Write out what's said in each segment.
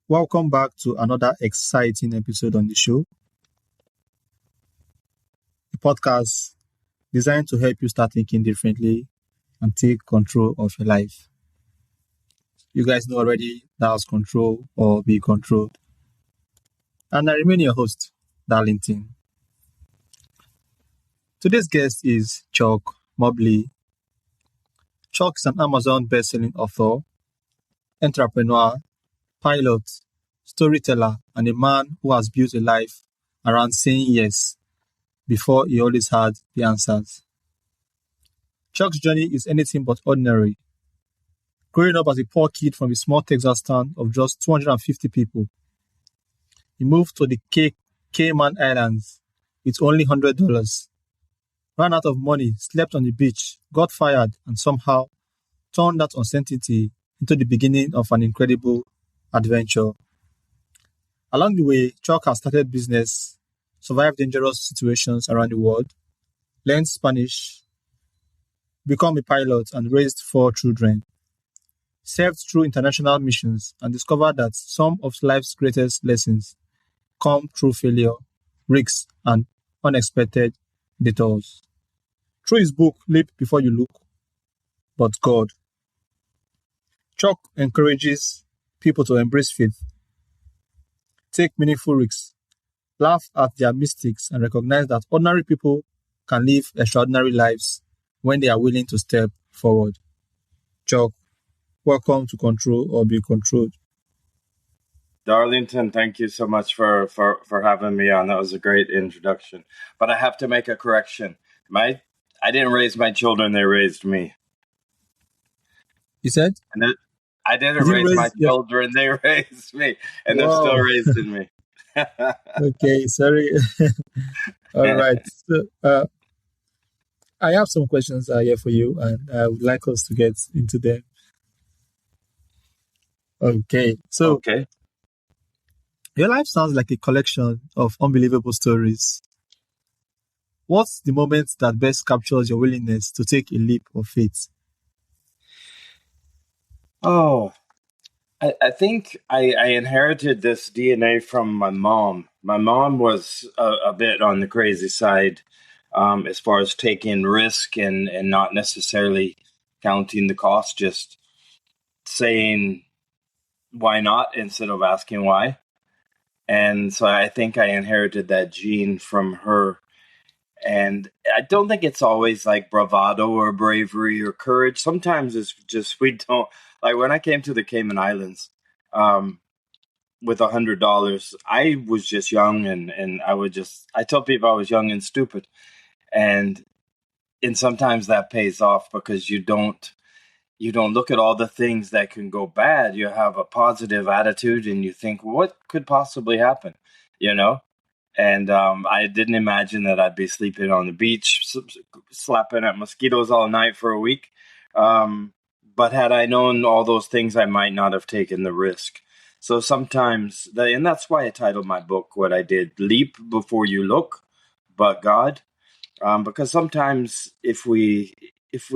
Welcome back to another exciting episode on the show, a podcast designed to help you start thinking differently and take control of your life. You guys know already that's control or be controlled. And I remain your host, Darlington. Today's guest is Chuck Mobley. Chuck is an Amazon best-selling author, entrepreneur, pilot, storyteller, and a man who has built a life around saying yes before he always had the answers. Chuck's journey is anything but ordinary. Growing up as a poor kid from a small Texas town of just 250 people, he moved to the Cayman Islands with only $100, ran out of money, slept on the beach, got fired, and somehow turned that uncertainty into the beginning of an incredible adventure. Along the way, Chuck has started business, survived dangerous situations around the world, learned Spanish, become a pilot, and raised 4 children. Served through international missions and discovered that some of life's greatest lessons come through failure, risks, and unexpected detours. Through his book, Leap Before You Look, But God, Chuck encourages people to embrace faith, take meaningful risks, laugh at their mistakes, and recognize that ordinary people can live extraordinary lives when they are willing to step forward. Chuck, welcome to Control or Be Controlled. Darlington, thank you so much for having me on. That was a great introduction. But I have to make a correction. I didn't raise my children, they raised me. You said? I didn't raise my children, they raised me. And they're still raising me. Okay, sorry. All right. So, I have some questions here for you, and I would like us to get into them. Okay. So, your life sounds like a collection of unbelievable stories. What's the moment that best captures your willingness to take a leap of faith? Oh, I think I inherited this DNA from my mom. My mom was a bit on the crazy side as far as taking risk and not necessarily counting the cost, just saying why not instead of asking why. And so I think I inherited that gene from her. And I don't think it's always like bravado or bravery or courage. Sometimes it's just we don't. Like when I came to the Cayman Islands with $100, I was just young and I tell people I was young and stupid. And sometimes that pays off because you don't look at all the things that can go bad. You have a positive attitude and you think, what could possibly happen? And I didn't imagine that I'd be sleeping on the beach, slapping at mosquitoes all night for a week. But had I known all those things, I might not have taken the risk. So sometimes, and that's why I titled my book what I did, Leap Before You Look, But God. Because sometimes if we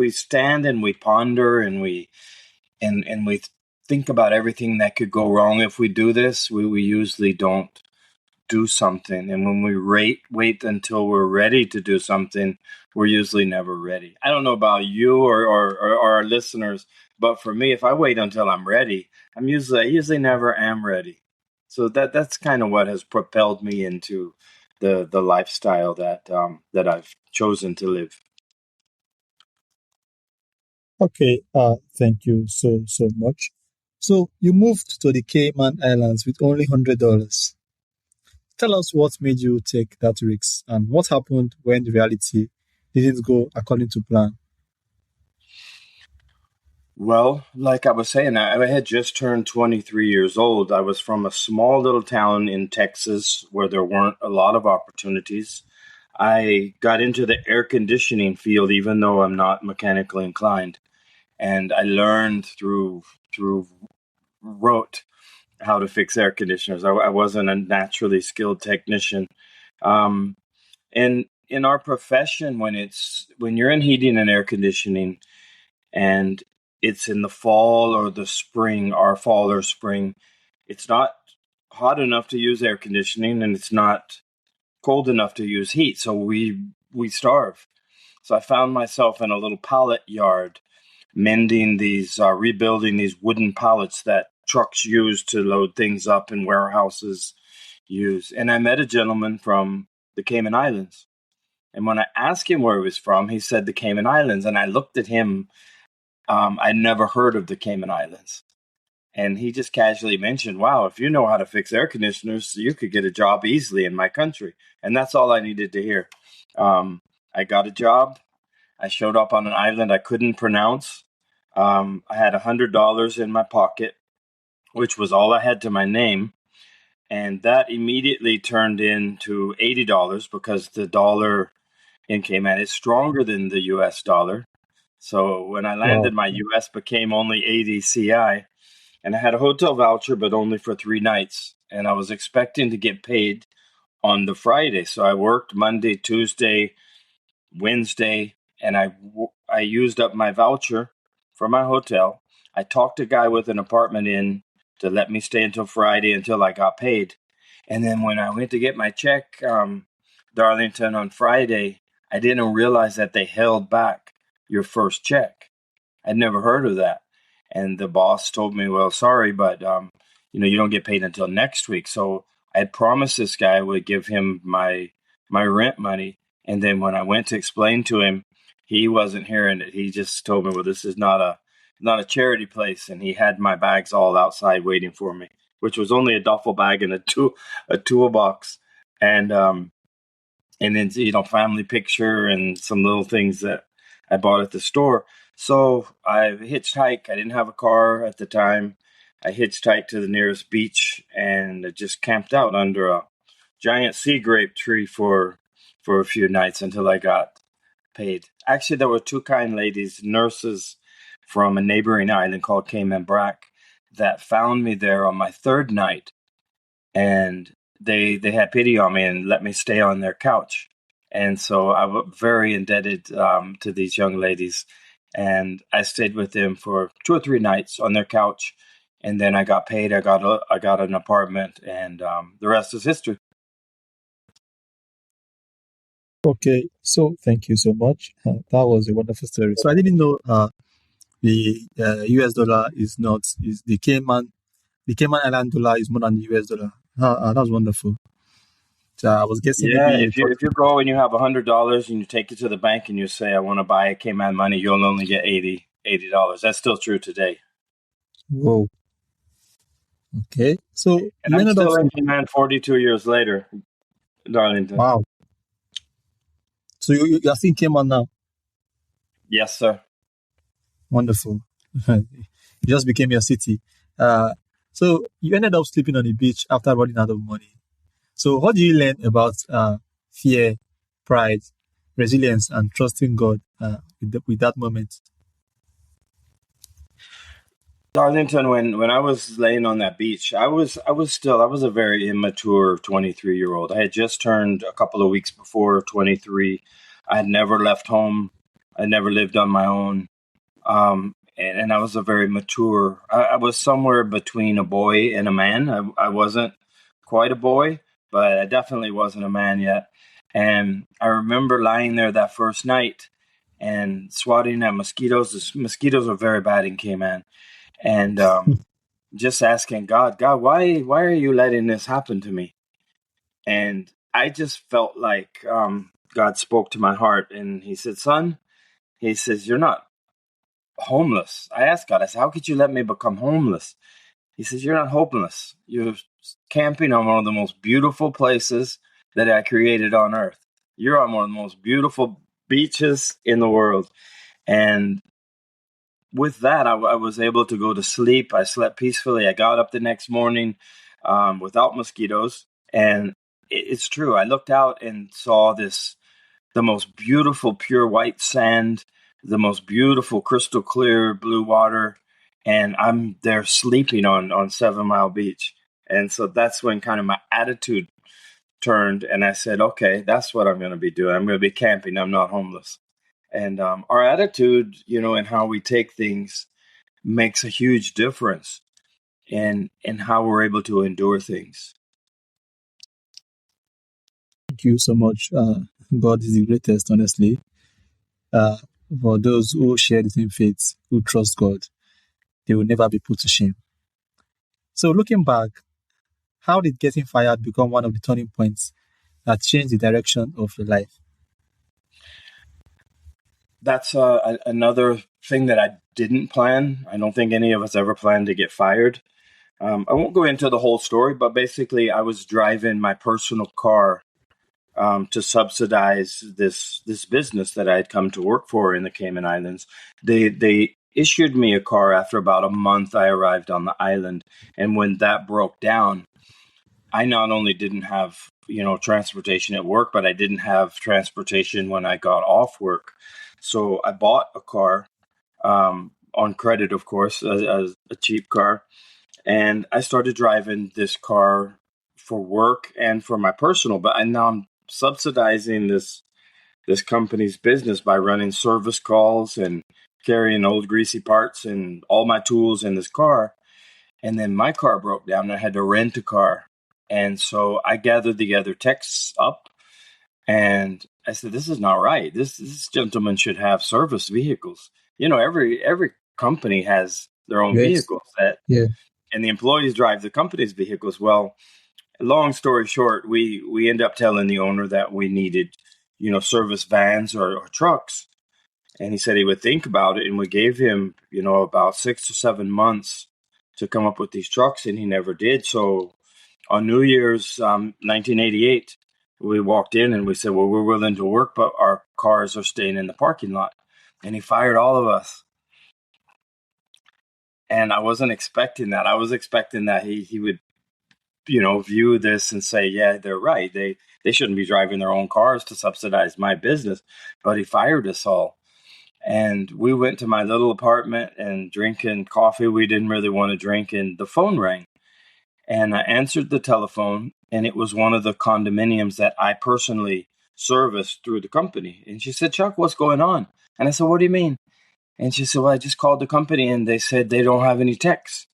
stand and we ponder and we think about everything that could go wrong if we do this, we usually don't do something. And when we wait until we're ready to do something, we're usually never ready. I don't know about you or our listeners, but for me, if I wait until I'm ready, I usually never am ready. So that's kind of what has propelled me into the lifestyle that I've chosen to live. Okay, thank you so much. So you moved to the Cayman Islands with only $100. Tell us what made you take that risk and what happened when the reality didn't go according to plan. Well, like I was saying, I had just turned 23 years old. I was from a small little town in Texas where there weren't a lot of opportunities. I got into the air conditioning field, even though I'm not mechanically inclined. And I learned through rote how to fix air conditioners. I wasn't a naturally skilled technician. And in our profession, when you're in heating and air conditioning and it's in the fall or the spring, our fall or spring, it's not hot enough to use air conditioning, and it's not cold enough to use heat. So we starve. So I found myself in a little pallet yard mending these, rebuilding these wooden pallets that trucks use to load things up and warehouses use. And I met a gentleman from the Cayman Islands. And when I asked him where he was from, he said the Cayman Islands. And I looked at him. I'd never heard of the Cayman Islands. And he just casually mentioned, wow, if you know how to fix air conditioners, you could get a job easily in my country. And that's all I needed to hear. I got a job. I showed up on an island I couldn't pronounce. I had $100 in my pocket, which was all I had to my name. And that immediately turned into $80 because the dollar in Cayman is stronger than the US dollar. So when I landed, Wow. my US became only 80 CI. And I had a hotel voucher, but only for 3 nights. And I was expecting to get paid on the Friday. So I worked Monday, Tuesday, Wednesday, and I used up my voucher for my hotel. I talked a guy with an apartment in to let me stay until Friday until I got paid. And then when I went to get my check, Darlington, on Friday, I didn't realize that they held back your first check. I'd never heard of that. And the boss told me, well, sorry, but you don't get paid until next week. So I had promised this guy I would give him my rent money. And then when I went to explain to him, he wasn't hearing it. He just told me, well, this is not a charity place. And he had my bags all outside waiting for me, which was only a duffel bag and a toolbox. And then family picture and some little things that I bought at the store. So I hitchhiked. I didn't have a car at the time. I hitchhiked to the nearest beach and I just camped out under a giant sea grape tree for a few nights until I got paid. Actually, there were 2 kind ladies, nurses from a neighboring island called Cayman Brac, that found me there on my 3rd night, and they had pity on me and let me stay on their couch. And so I was very indebted to these young ladies, and I stayed with them for 2 or 3 nights on their couch, and then I got paid. I got an apartment, and the rest is history. Okay. So thank you so much. That was a wonderful story. So I didn't know the US dollar is the Cayman Island dollar is more than the US dollar. That was wonderful. So I was guessing maybe Yeah, you if you thought. if you go and you have $100 and you take it to the bank and you say I want to buy a Cayman money, you'll only get $80. That's still true today. Whoa. Okay. So And you I'm ended up still in sleeping. Cayman 42 years later, Darlington. Wow. So you are seeing Cayman now. Yes, sir. Wonderful. It just became your city. Uh, so you ended up sleeping on the beach after running out of money. So what do you learn about fear, pride, resilience, and trusting God with that moment? Darlington, when I was laying on that beach, I was a very immature 23-year-old. I had just turned a couple of weeks before 23. I had never left home. I never lived on my own. And I was a very mature. I was somewhere between a boy and a man. I wasn't quite a boy, but I definitely wasn't a man yet. And I remember lying there that first night and swatting at mosquitoes. The mosquitoes are very bad in Cayman, and just asking God, why are you letting this happen to me? And I just felt like God spoke to my heart, and He said, "Son," He says, "you're not homeless." I asked God, I said, "How could you let me become homeless?" He says, "You're not hopeless. You're camping on one of the most beautiful places that I created on earth. You're on one of the most beautiful beaches in the world." And with that, I was able to go to sleep. I slept peacefully. I got up the next morning without mosquitoes. And it's true. I looked out and saw the most beautiful pure white sand, the most beautiful crystal clear blue water, and I'm there sleeping on 7 Mile Beach. And so that's when kind of my attitude turned, and I said, okay, that's what I'm going to be doing. I'm going to be camping. I'm not homeless. And our attitude, and how we take things makes a huge difference. and how we're able to endure things. Thank you so much. God is the greatest, honestly. Uh, for those who share the same faith, who trust God, they will never be put to shame. So, looking back, how did getting fired become one of the turning points that changed the direction of your life? That's another thing that I didn't plan. I don't think any of us ever planned to get fired. I won't go into the whole story, but basically, I was driving my personal car to subsidize this business that I had come to work for in the Cayman Islands. They issued me a car after about a month I arrived on the island, and when that broke down, I not only didn't have transportation at work, but I didn't have transportation when I got off work. So I bought a car on credit, of course, as a cheap car, and I started driving this car for work and for my personal. But now I'm subsidizing this company's business by running service calls and carrying old greasy parts and all my tools in this car. And then my car broke down and I had to rent a car. And so I gathered the other techs up and I said, this is not right. This gentleman should have service vehicles. Every company has their own Yes. vehicles Yeah. and the employees drive the company's vehicles. Well, long story short, we end up telling the owner that we needed, service vans or trucks. And he said he would think about it. And we gave him, about 6 to 7 months to come up with these trucks, and he never did. So on New Year's 1988, we walked in and we said, well, we're willing to work, but our cars are staying in the parking lot. And he fired all of us. And I wasn't expecting that. I was expecting that he would, view this and say, yeah, they're right. They shouldn't be driving their own cars to subsidize my business. But he fired us all. And we went to my little apartment and drinking coffee we didn't really want to drink. And the phone rang. And I answered the telephone. And it was one of the condominiums that I personally serviced through the company. And she said, Chuck, what's going on? And I said, what do you mean? And she said, well, I just called the company and they said they don't have any techs.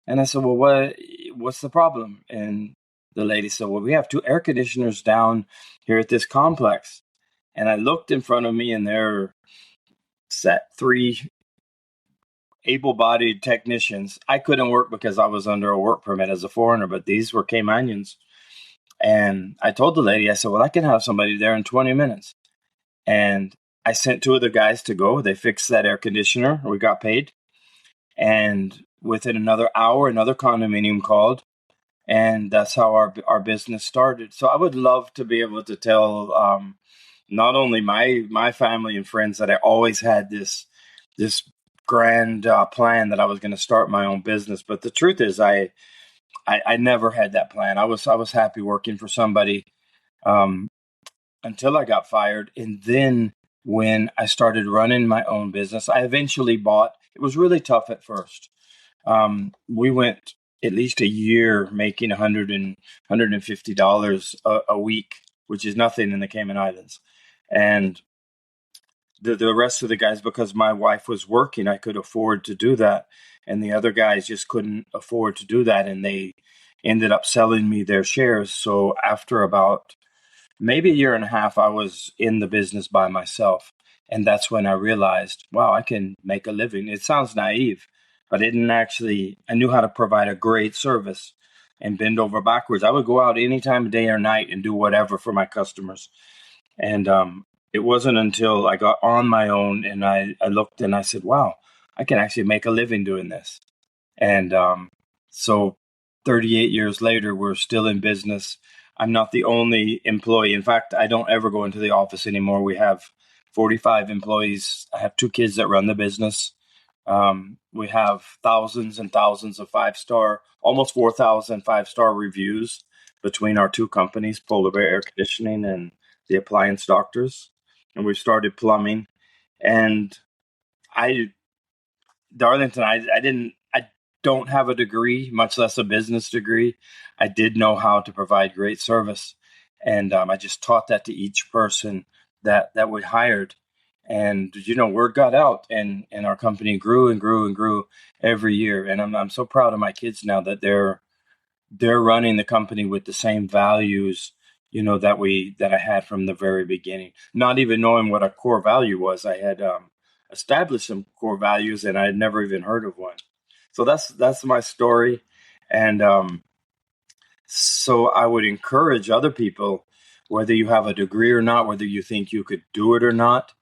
And I said, well, what's the problem? And the lady said, well, we have 2 air conditioners down here at this complex. And I looked in front of me and there sat 3 able-bodied technicians. I couldn't work because I was under a work permit as a foreigner, but these were Caymanians. And I told the lady, I said, well, I can have somebody there in 20 minutes. And I sent 2 of the guys to go. They fixed that air conditioner. We got paid. And within another hour, another condominium called. And that's how our business started. So I would love to be able to tell not only my family and friends that I always had this grand plan that I was going to start my own business, but the truth is I never had that plan. I was happy working for somebody until I got fired, and then when I started running my own business, I eventually bought. It was really tough at first. We went at least a year making $150 a week, which is nothing in the Cayman Islands. And the rest of the guys, because my wife was working, I could afford to do that. And the other guys just couldn't afford to do that. And they ended up selling me their shares. So after about maybe a year and a half, I was in the business by myself. And that's when I realized, wow, I can make a living. It sounds naive, but I knew how to provide a great service and bend over backwards. I would go out any time of day or night and do whatever for my customers. And it wasn't until I got on my own and I looked and I said, wow, I can actually make a living doing this. And so 38 years later, we're still in business. I'm not the only employee. In fact, I don't ever go into the office anymore. We have 45 employees. I have 2 kids that run the business. We have thousands and thousands of 5-star, almost 4,000 5-star reviews between our 2 companies, Polar Bear Air Conditioning and the Appliance Doctors. And we started plumbing. And Darlington, I don't have a degree, much less a business degree. I did know how to provide great service. And I just taught that to each person that we hired. And word got out, and our company grew and grew and grew every year. And I'm so proud of my kids now that they're running the company with the same values, that I had from the very beginning. Not even knowing what a core value was, I had established some core values, and I had never even heard of one. So that's my story, and so I would encourage other people, whether you have a degree or not, whether you think you could do it or not.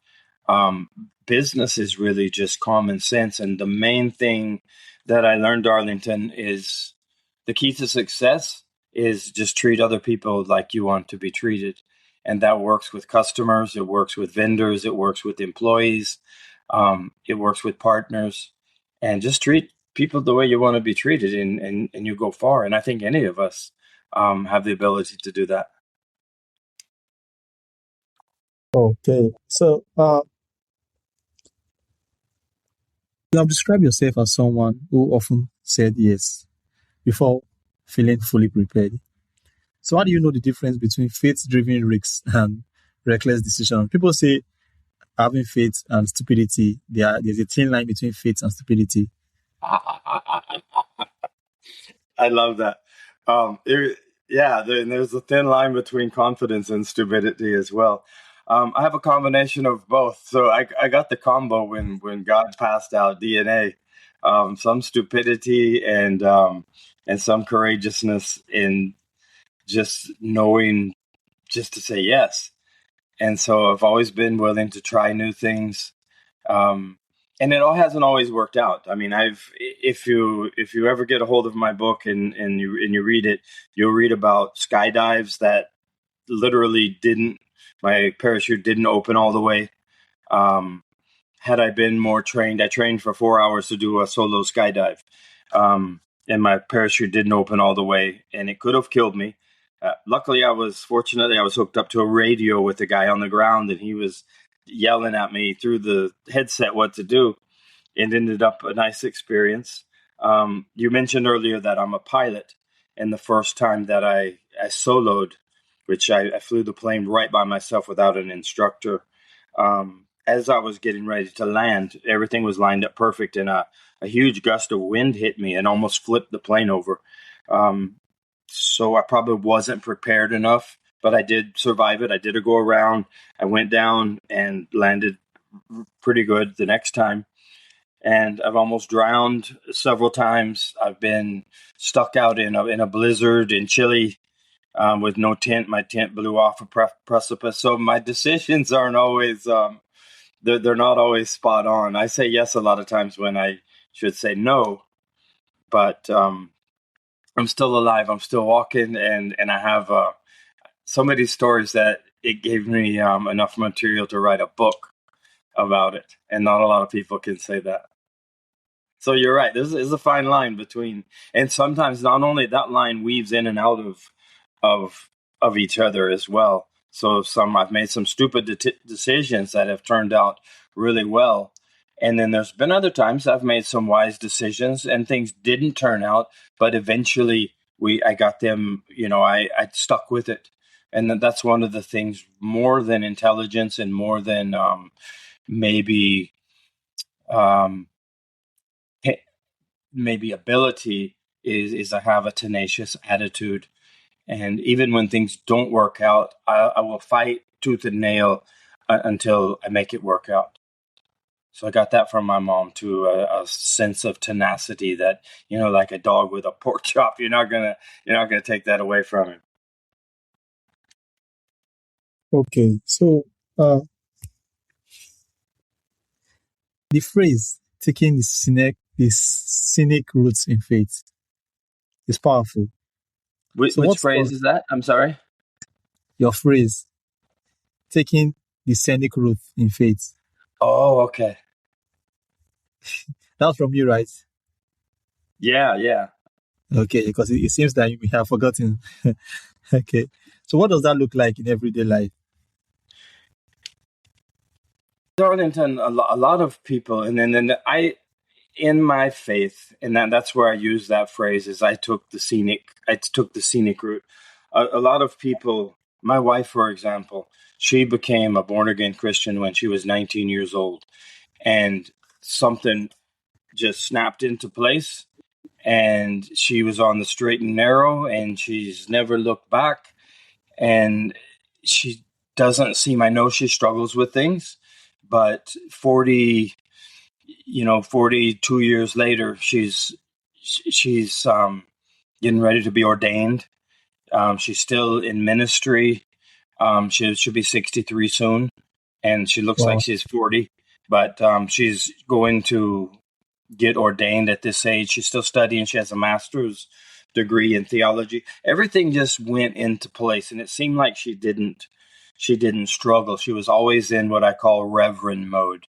Um, Business is really just common sense, and the main thing that I learned, Darlington, is the key to success is just treat other people like you want to be treated. And that works with customers, it works with vendors, it works with employees, it works with partners. And just treat people the way you want to be treated, and you go far. And I think any of us have the ability to do that. Okay. So, you have described yourself as someone who often said yes before feeling fully prepared. So, how do you know the difference between faith-driven risks and reckless decision? People say having faith and stupidity. There's a thin line between faith and stupidity. I love that. Yeah, there's a thin line between confidence and stupidity as well. I have a combination of both. So I got the combo when God passed out DNA, some stupidity and some courageousness in just knowing just to say yes. And so I've always been willing to try new things. Um, and it all hasn't always worked out. I mean, if you ever get a hold of my book and you read it, you'll read about skydives that literally didn't my parachute didn't open all the way. Um, had I been more trained, I trained for 4 hours to do a solo skydive, and my parachute didn't open all the way, and it could have killed me. Luckily, I was hooked up to a radio with the guy on the ground, and he was yelling at me through the headset what to do. It ended up a nice experience. You mentioned earlier that I'm a pilot, and the first time that I soloed, which I flew the plane right by myself without an instructor. As I was getting ready to land, everything was lined up perfect, and a huge gust of wind hit me and almost flipped the plane over. Um, so I probably wasn't prepared enough, but I did survive it. I did a go around. I went down and landed pretty good the next time. And I've almost drowned several times. I've been stuck out in a blizzard in Chile, with no tent. My tent blew off a precipice. So my decisions aren't always they're not always spot on. I say yes a lot of times when I should say no, but I'm still alive. I'm still walking, and I have so many stories that it gave me enough material to write a book about it, and not a lot of people can say that. So you're right. There's a fine line between, and sometimes not only that line weaves in and out of of each other as well. So I've made some stupid decisions that have turned out really well, and then there's been other times I've made some wise decisions and things didn't turn out, but eventually I got them. I stuck with it, and that's one of the things more than intelligence and more than maybe. Um, Maybe ability is I have a tenacious attitude, and even when things don't work out, I will fight tooth and nail until I make it work out. So I got that from my mom too, a sense of tenacity that like a dog with a pork chop, you're not gonna take that away from him. Okay. So, the phrase taking the scenic routes in faith is powerful. So, Which phrase is that? I'm sorry. your phrase taking the scenic route in faith? Oh, okay. That's from you, right? Yeah, yeah. Okay, because it seems that you may have forgotten. Okay. So, what does that look like in everyday life? Darlington, a lot of people, and then I in my faith, and that's where I use that phrase is I took the scenic route. A lot of people My wife, for example, she became a born again Christian when she was 19 years old, and something just snapped into place, and she was on the straight and narrow, and she's never looked back. And she doesn't seem, I know she struggles with things, but 42 years later, she's getting ready to be ordained. She's still in ministry. She should be 63 soon, and she looks like Wow. she's 40, but she's going to get ordained at this age. She's still studying. She has a master's degree in theology. Everything just went into place, and it seemed like she didn't struggle. She was always in what I call reverend mode.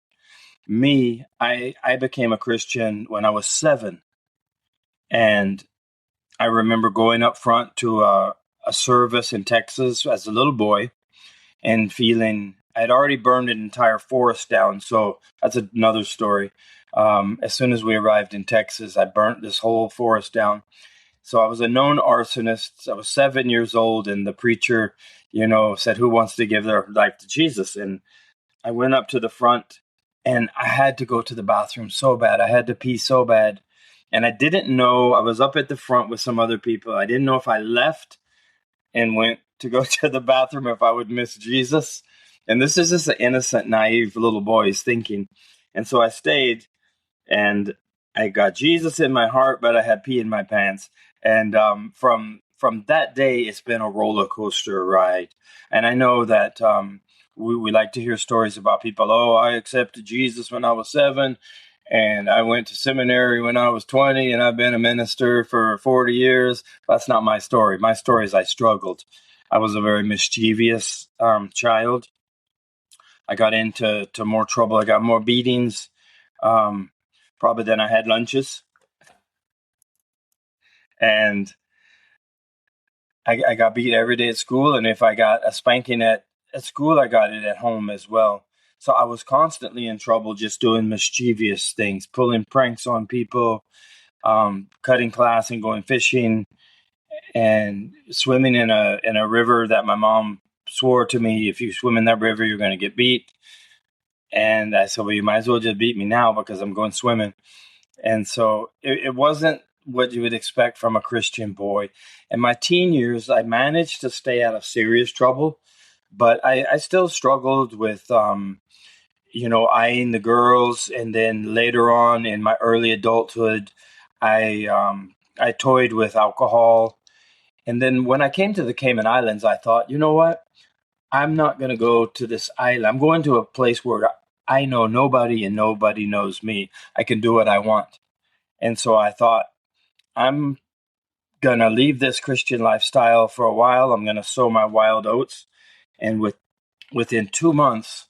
Me, I became a Christian when I was 7, and I remember going up front to a service in Texas as a little boy and feeling I'd already burned an entire forest down. So that's another story. As soon as we arrived in Texas, I burnt this whole forest down. So I was a known arsonist. I was 7 years old, and the preacher, said, "Who wants to give their life to Jesus?" And I went up to the front, and I had to go to the bathroom so bad. I had to pee so bad. And I didn't know, I was up at the front with some other people. I didn't know if I left and went to go to the bathroom if I would miss Jesus. And this is just an innocent, naive little boy's thinking. And so I stayed, and I got Jesus in my heart, but I had pee in my pants. And from that day, it's been a roller coaster ride. And I know that we like to hear stories about people. Oh, I accepted Jesus when I was 7, and I went to seminary when I was 20, and I've been a minister for 40 years. That's not my story. My story is I struggled. I was a very mischievous child. I got into more trouble. I got more beatings. Um, Probably than I had lunches. And I got beat every day at school. And if I got a spanking at school, I got it at home as well. So I was constantly in trouble just doing mischievous things, pulling pranks on people, cutting class and going fishing, and swimming in a river that my mom swore to me, if you swim in that river, you're going to get beat. And I said, well, you might as well just beat me now because I'm going swimming. And so it wasn't what you would expect from a Christian boy. In my teen years, I managed to stay out of serious trouble, but I still struggled with, eyeing the girls. And then later on in my early adulthood, I toyed with alcohol. And then when I came to the Cayman Islands, I thought, you know what? I'm not going to go to this island. I'm going to a place where I know nobody and nobody knows me. I can do what I want. And so I thought, I'm going to leave this Christian lifestyle for a while. I'm going to sow my wild oats. And within 2 months,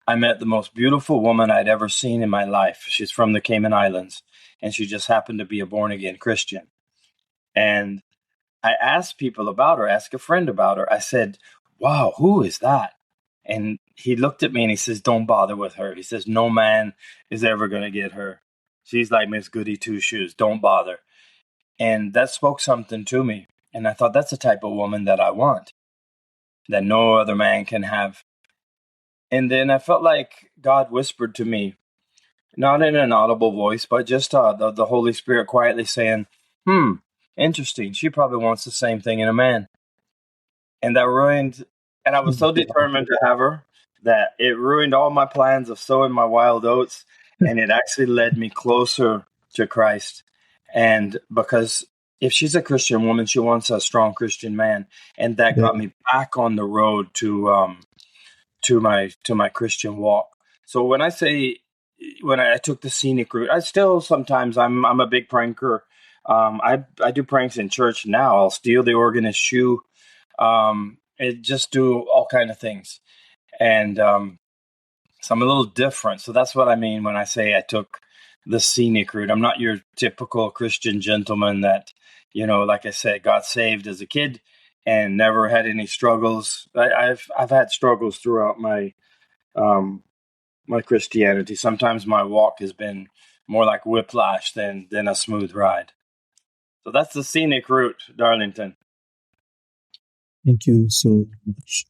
I met the most beautiful woman I'd ever seen in my life. She's from the Cayman Islands, and she just happened to be a born again Christian. And I asked people about her, asked a friend about her. I said, wow, who is that? And he looked at me and he says, don't bother with her. He says, no man is ever going to get her. She's like Miss Goody Two Shoes. Don't bother. And that spoke something to me. And I thought, that's the type of woman that I want, that no other man can have. And then I felt like God whispered to me, not in an audible voice, but just the Holy Spirit quietly saying, interesting. She probably wants the same thing in a man. And that ruined, and I was so determined to have her that it ruined all my plans of sowing my wild oats. And it actually led me closer to Christ. And because if she's a Christian woman, she wants a strong Christian man. And that Yeah. got me back on the road to my Christian walk. So when I took the scenic route, I still sometimes I'm a big pranker. I do pranks in church now. I'll steal the organist's shoe. It just do all kind of things. And so I'm a little different. So that's what I mean when I say I took the scenic route. I'm not your typical Christian gentleman that, like I said, got saved as a kid and never had any struggles. I've had struggles throughout um, my Christianity. Sometimes my walk has been more like whiplash than a smooth ride. So that's the scenic route, Darlington. Thank you so much.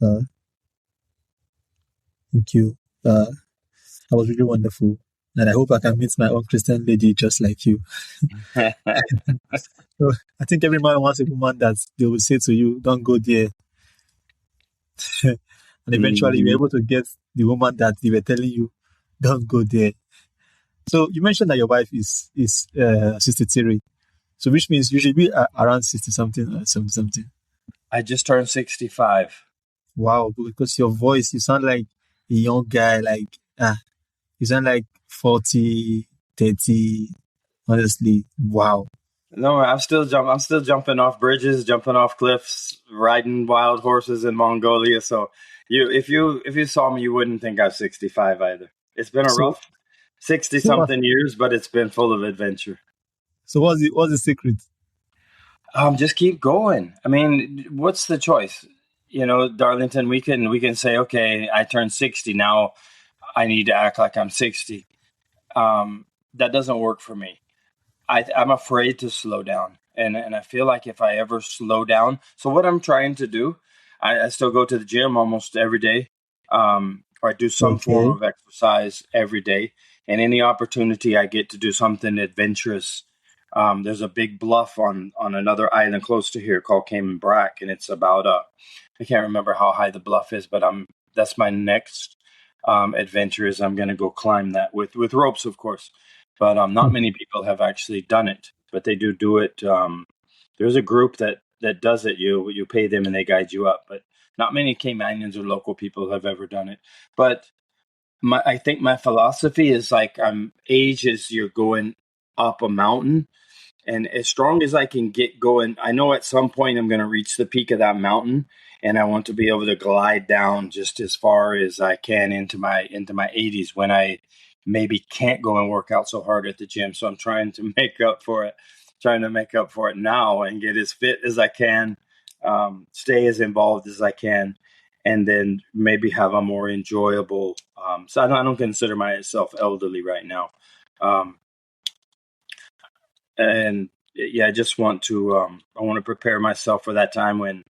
Thank you. That was really wonderful. And I hope I can meet my own Christian lady just like you. So I think every man wants a woman that they will say to you, don't go there. And eventually you're Mhm. able to get the woman that they were telling you, don't go there. So you mentioned that your wife is 63. So which means you should be around 60 something or 70 something. I just turned 65. Wow, because your voice, you sound like a young guy, like you sound like 40, 30. Honestly, wow. No, I'm still jumping off bridges, jumping off cliffs, riding wild horses in Mongolia. So if you saw me, you wouldn't think I'm 65 either. It's been a So rough 60 so what something years, but it's been full of adventure. so what's the secret? Just keep going. I mean, what's the choice? You know, Darlington, we can say, okay, I turned 60 now. I need to act like I'm 60. That doesn't work for me. I'm afraid to slow down. And I feel like if I ever slow down, so what I'm trying to do, I still go to the gym almost every day, or I do some form Okay, of exercise every day. And any opportunity I get to do something adventurous, there's a big bluff on another island close to here called Cayman Brack, and it's about I can't remember how high the bluff is, but that's my next adventure is I'm going to go climb that with ropes, of course, but not many people have actually done it, but they do it. There's a group that does it. You pay them and they guide you up, but not many Caymanians or local people have ever done it. But I think my philosophy is like age as you're going up a mountain, and as strong as I can get going, I know at some point I'm going to reach the peak of that mountain, and I want to be able to glide down just as far as I can into my 80s when I maybe can't go and work out so hard at the gym. So I'm trying to make up for it, trying to make up for it now and get as fit as I can, stay as involved as I can, and then maybe have a more enjoyable. So I don't consider myself elderly right now. Um, and yeah, I just want to I want to prepare myself for that time when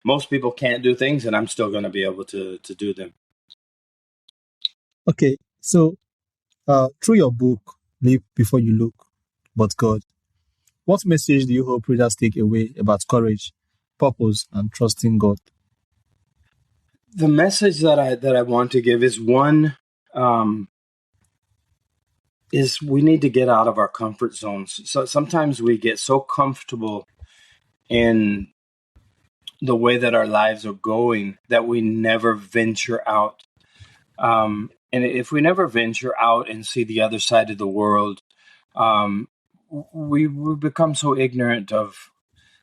most people can't do things, and I'm still going to be able to do them. okay. So through your book, Live Before You Look, But God, what message do you hope readers take away about courage, purpose, and trusting God? The message that I want to give is one, um, is we need to get out of our comfort zones. So sometimes we get so comfortable in the way that our lives are going that we never venture out. And if we never venture out and see the other side of the world, um, we become so ignorant of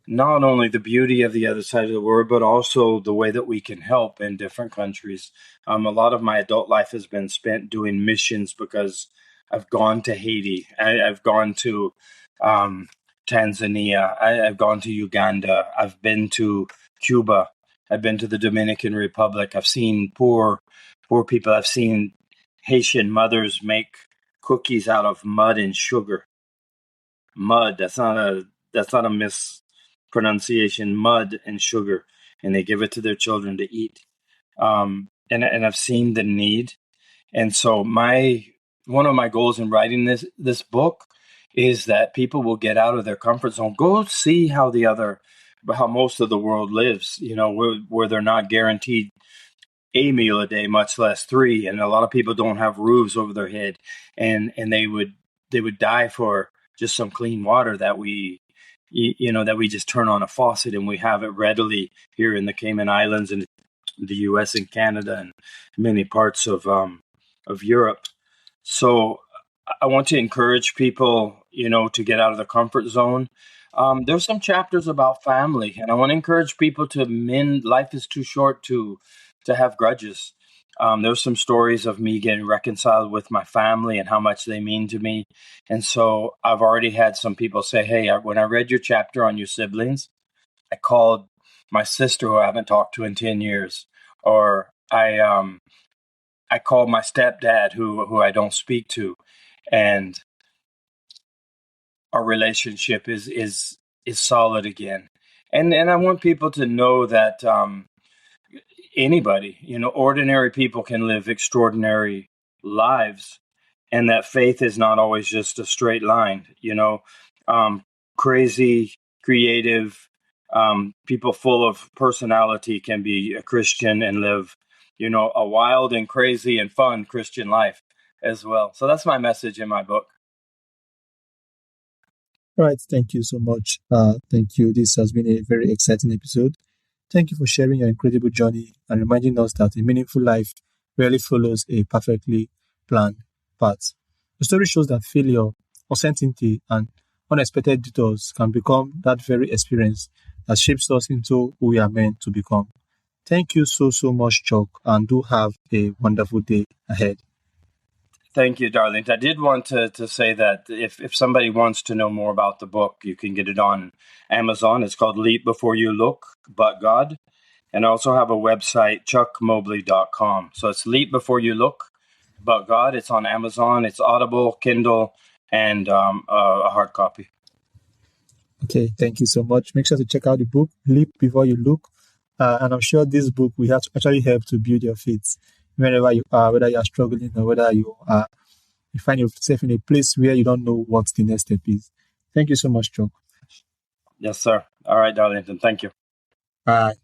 not only the beauty of the other side of the world, but also the way that we can help in different countries. A lot of my adult life has been spent doing missions because I've gone to Haiti, I've gone to um, Tanzania, I've gone to Uganda, I've been to Cuba, I've been to the Dominican Republic. I've seen poor people. I've seen Haitian mothers make cookies out of mud and sugar. Mud. That's not a mispronunciation. Mud and sugar, and they give it to their children to eat. And I've seen the need, and so my one of my goals in writing this book is that people will get out of their comfort zone, go see how most of the world lives. You know, where they're not guaranteed a meal a day, much less three. And a lot of people don't have roofs over their head, and they would die for just some clean water that you know, that we just turn on a faucet and we have it readily here in the Cayman Islands and the U.S. and Canada and many parts of Europe. So I want to encourage people, you know, to get out of the comfort zone. There's some chapters about family, and I want to encourage people to mend. Life is too short to have grudges. There's some stories of me getting reconciled with my family and how much they mean to me, and so I've already had some people say, "Hey, when I read your chapter on your siblings, I called my sister who I haven't talked to in 10 years, or I called my stepdad who I don't speak to, and our relationship is solid again." And I want people to know that anybody, ordinary people can live extraordinary lives, and that faith is not always just a straight line. Crazy, creative, people full of personality can be a Christian and live, a wild and crazy and fun Christian life as well. So that's my message in my book. All right. Thank you so much. Thank you. This has been a very exciting episode. Thank you for sharing your incredible journey and reminding us that a meaningful life rarely follows a perfectly planned path. The story shows that failure, uncertainty, and unexpected detours can become that very experience that shapes us into who we are meant to become. Thank you so much, Chuck, and do have a wonderful day ahead. Thank you, Darlene. I did want to say that if somebody wants to know more about the book, you can get it on Amazon. It's called Leap Before You Look, But God. And I also have a website, chuckmobley.com. So it's Leap Before You Look, But God. It's on Amazon. It's Audible, Kindle, and a hard copy. Okay, thank you so much. Make sure to check out the book, Leap Before You Look. And I'm sure this book will have to actually help to build your faith wherever you are, whether you are struggling or whether you find yourself in a place where you don't know what the next step is. Thank you so much, Chuck. Yes, sir. All right, Darlington. Thank you. Bye.